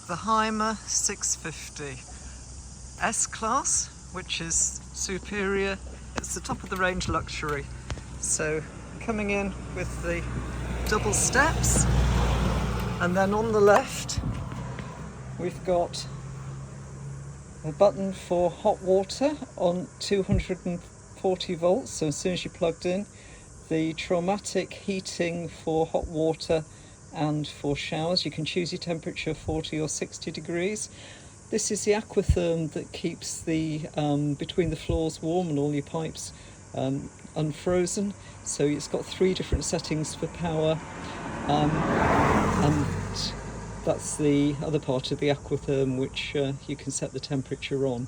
the Hymer 650 S-Class, which is superior. It's the top of the range luxury. So coming in with the double steps, and then on the left we've got a button for hot water on 240 volts, so as soon as you're plugged in, the traumatic heating for hot water and for showers. You can choose your temperature 40 or 60 degrees. This is the aquatherm that keeps the between the floors warm and all your pipes unfrozen. So it's got 3 different settings for power, and that's the other part of the aquatherm, which you can set the temperature on.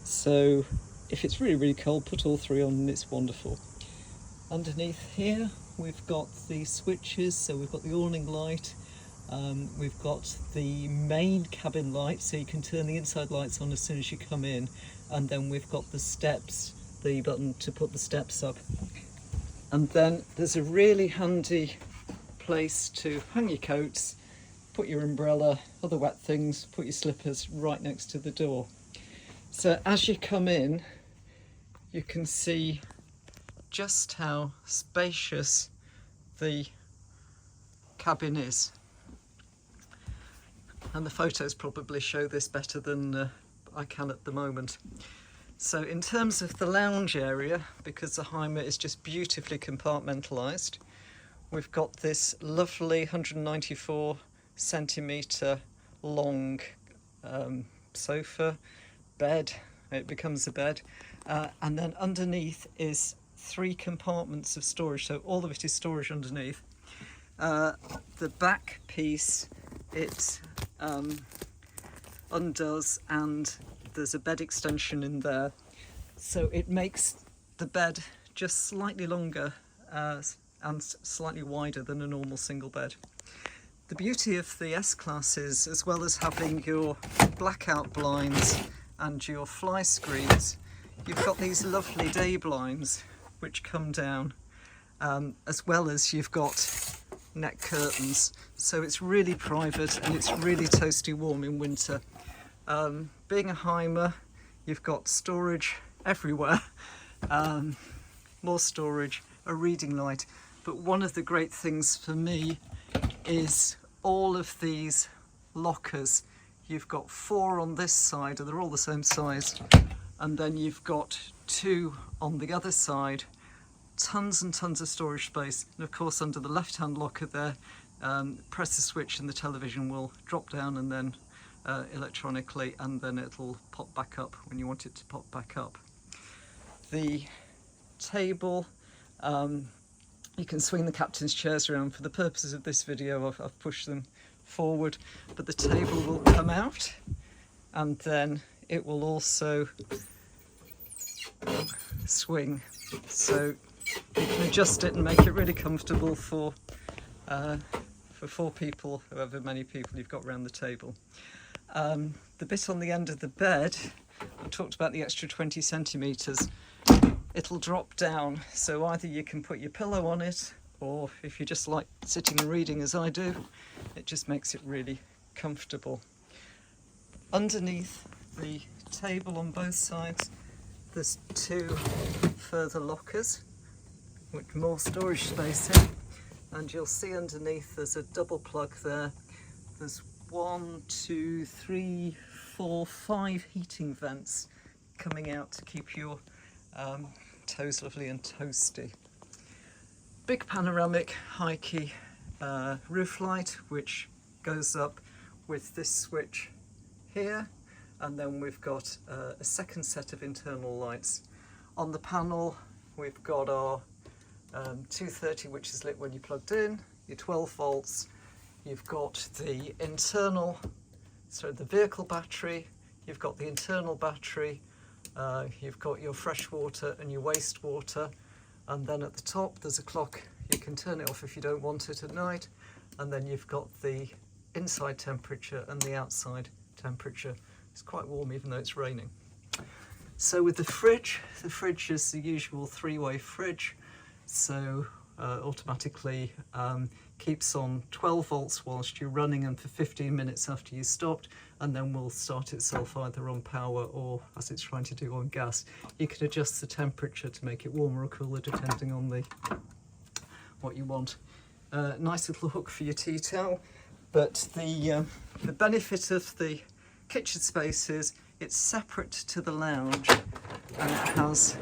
So if it's really, really cold, put all 3 on and it's wonderful. Underneath here we've got the switches, so we've got the awning light, we've got the main cabin light, so you can turn the inside lights on as soon as you come in, and then we've got the steps, the button to put the steps up. And then there's a really handy place to hang your coats, put your umbrella, other wet things, put your slippers right next to the door. So as you come in, you can see just how spacious the cabin is. And the photos probably show this better than I can at the moment. So in terms of the lounge area, because the Hymer is just beautifully compartmentalised, we've got this lovely 194 centimetre long sofa, bed, it becomes a bed, and then underneath is 3 compartments of storage, so all of it is storage underneath. The back piece, it undoes, and there's a bed extension in there, so it makes the bed just slightly longer and slightly wider than a normal single bed. The beauty of the S-Class is, as well as having your blackout blinds and your fly screens, you've got these lovely day blinds which come down, as well as you've got net curtains, so it's really private and it's really toasty warm in winter. Being a Hymer, you've got storage everywhere, more storage, a reading light, but one of the great things for me is all of these lockers. You've got 4 on this side, and they're all the same size, and then you've got 2 on the other side. Tons and tons of storage space, and of course under the left hand locker there, press the switch and the television will drop down, and then electronically, and then it'll pop back up when you want it to pop back up. The table, you can swing the captain's chairs around. For the purposes of this video I've pushed them forward, but the table will come out, and then it will also swing, so you can adjust it and make it really comfortable for 4 people, however many people you've got around the table. The bit on the end of the bed, I talked about the extra 20 centimetres, it'll drop down, so either you can put your pillow on it, or if you just like sitting and reading as I do, it just makes it really comfortable. Underneath the table on both sides, there's 2 further lockers with more storage space in, and you'll see underneath there's a double plug there. There's 1, 2, 3, 4, 5 heating vents coming out to keep your toes lovely and toasty. Big panoramic high key roof light, which goes up with this switch here, and then we've got a second set of internal lights. On the panel we've got our 230, which is lit when you're plugged in, your 12 volts, you've got the internal, so the vehicle battery, you've got the internal battery, you've got your fresh water and your wastewater, and then at the top there's a clock. You can turn it off if you don't want it at night, and then you've got the inside temperature and the outside temperature. It's quite warm even though it's raining. So with the fridge is the usual 3-way fridge, so automatically keeps on 12 volts whilst you're running and for 15 minutes after you stopped, and then will start itself either on power or, as it's trying to do, on gas. You can adjust the temperature to make it warmer or cooler depending on what you want. Nice little hook for your tea towel, but the benefit of the kitchen space is it's separate to the lounge, and it has,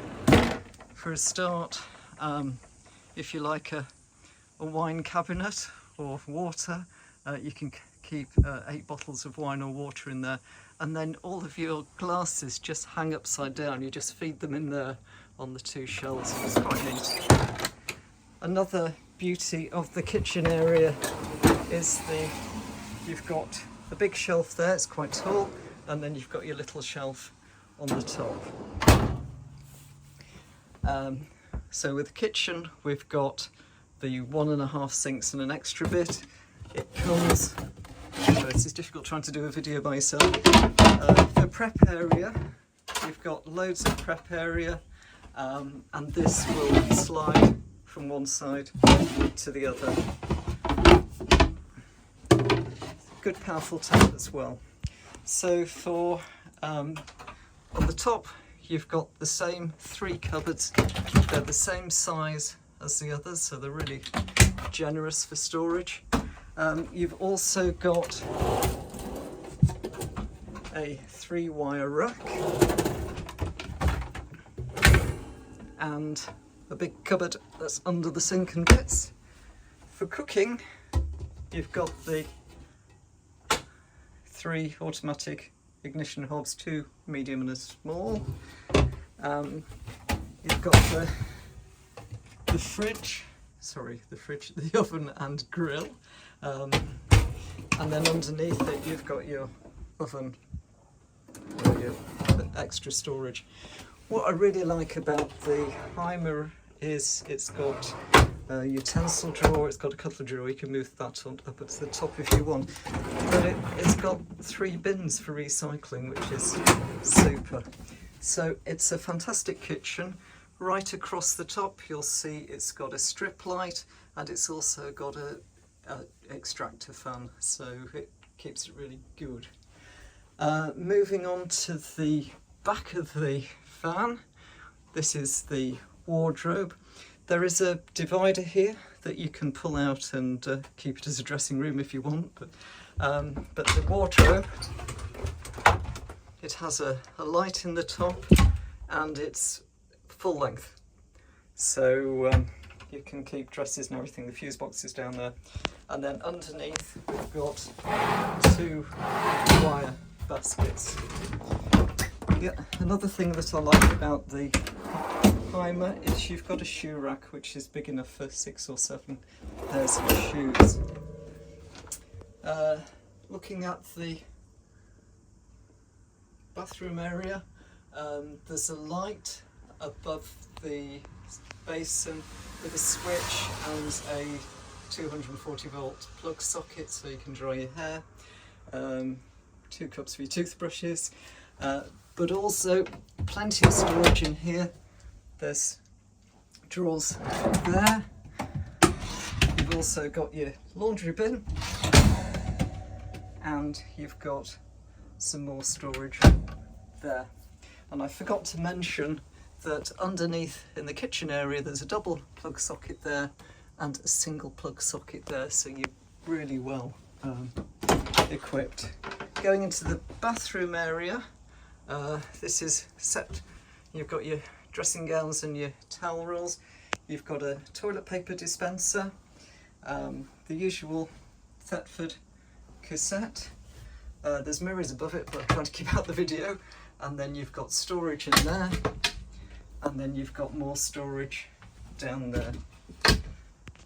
for a start, if you like, a wine cabinet or water. You can keep 8 bottles of wine or water in there, and then all of your glasses just hang upside down. You just feed them in there on the 2 shelves. It's quite neat. Another beauty of the kitchen area is you've got the big shelf there, it's quite tall, and then you've got your little shelf on the top. So with the kitchen, we've got the 1.5 sinks and an extra bit. It comes, this is difficult trying to do a video by yourself. For prep area, you've got loads of prep area, and this will slide from one side to the other. Good powerful tap as well. So for on the top, you've got the same 3 cupboards. They're the same size as the others, so they're really generous for storage. You've also got a 3-wire rack and a big cupboard that's under the sink and bits. For cooking, you've got the 3 automatic ignition hobs, 2 medium and a small. You've got the oven and grill, and then underneath it you've got your oven or your extra storage. What I really like about the Hymer is it's got a utensil drawer, it's got a cutlery drawer, you can move that on up at the top if you want, but it's got 3 bins for recycling, which is super. So it's a fantastic kitchen. Right across the top you'll see it's got a strip light, and it's also got a extractor fan, so it keeps it really good. Moving on to the back of the fan, this is the wardrobe. There is a divider here that you can pull out and keep it as a dressing room if you want, but the wardrobe, it has a light in the top and it's full length, so you can keep dresses and everything. The fuse box is down there, and then underneath we've got 2 wire baskets. Yeah, another thing that I like about the Hymer is you've got a shoe rack which is big enough for 6 or 7 pairs of shoes. Looking at the bathroom area, there's a light above the basin with a switch and a 240 volt plug socket so you can dry your hair, 2 cups for your toothbrushes, but also plenty of storage in here. There's drawers there. You've also got your laundry bin, and you've got some more storage there. And I forgot to mention that underneath in the kitchen area there's a double plug socket there and a single plug socket there, so you're really well equipped. Going into the bathroom area, this is set. You've got your dressing gowns and your towel rolls. You've got a toilet paper dispenser, the usual Thetford cassette. There's mirrors above it, but I'm trying to keep out the video. And then you've got storage in there, and then you've got more storage down there.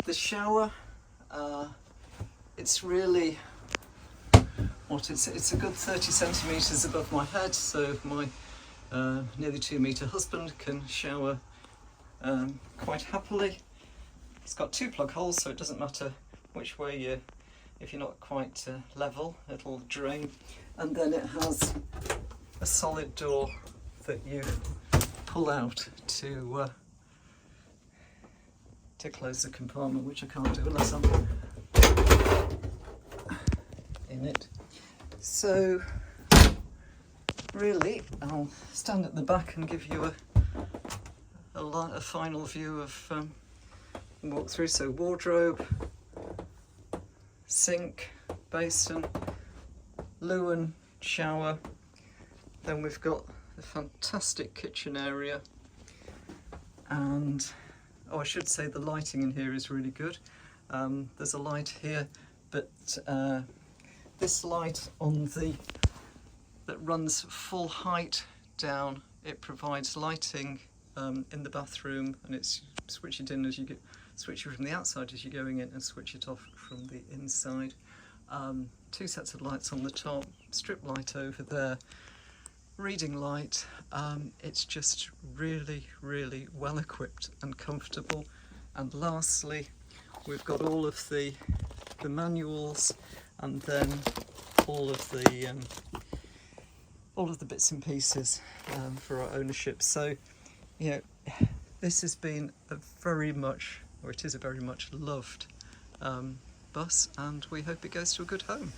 The shower, it's really, it's a good 30 centimetres above my head, so my nearly 2 metre husband can shower quite happily. It's got 2 plug holes, so it doesn't matter which way if you're not quite level, it'll drain. And then it has a solid door that you pull out to to close the compartment, which I can't do unless I'm in it. So really, I'll stand at the back and give you a final view of walk through. So wardrobe, sink, basin, loo and shower. Then we've got a fantastic kitchen area, and I should say the lighting in here is really good. There's a light here, but this light that runs full height down, it provides lighting in the bathroom, and it's switch it in as you switch it from the outside as you're going in, and switch it off from the inside. 2 sets of lights on the top, strip light over there, reading light. It's just really, really well equipped and comfortable. And lastly, we've got all of the manuals, and then all of the bits and pieces for our ownership. So, you know, this has been it is a very much loved bus, and we hope it goes to a good home.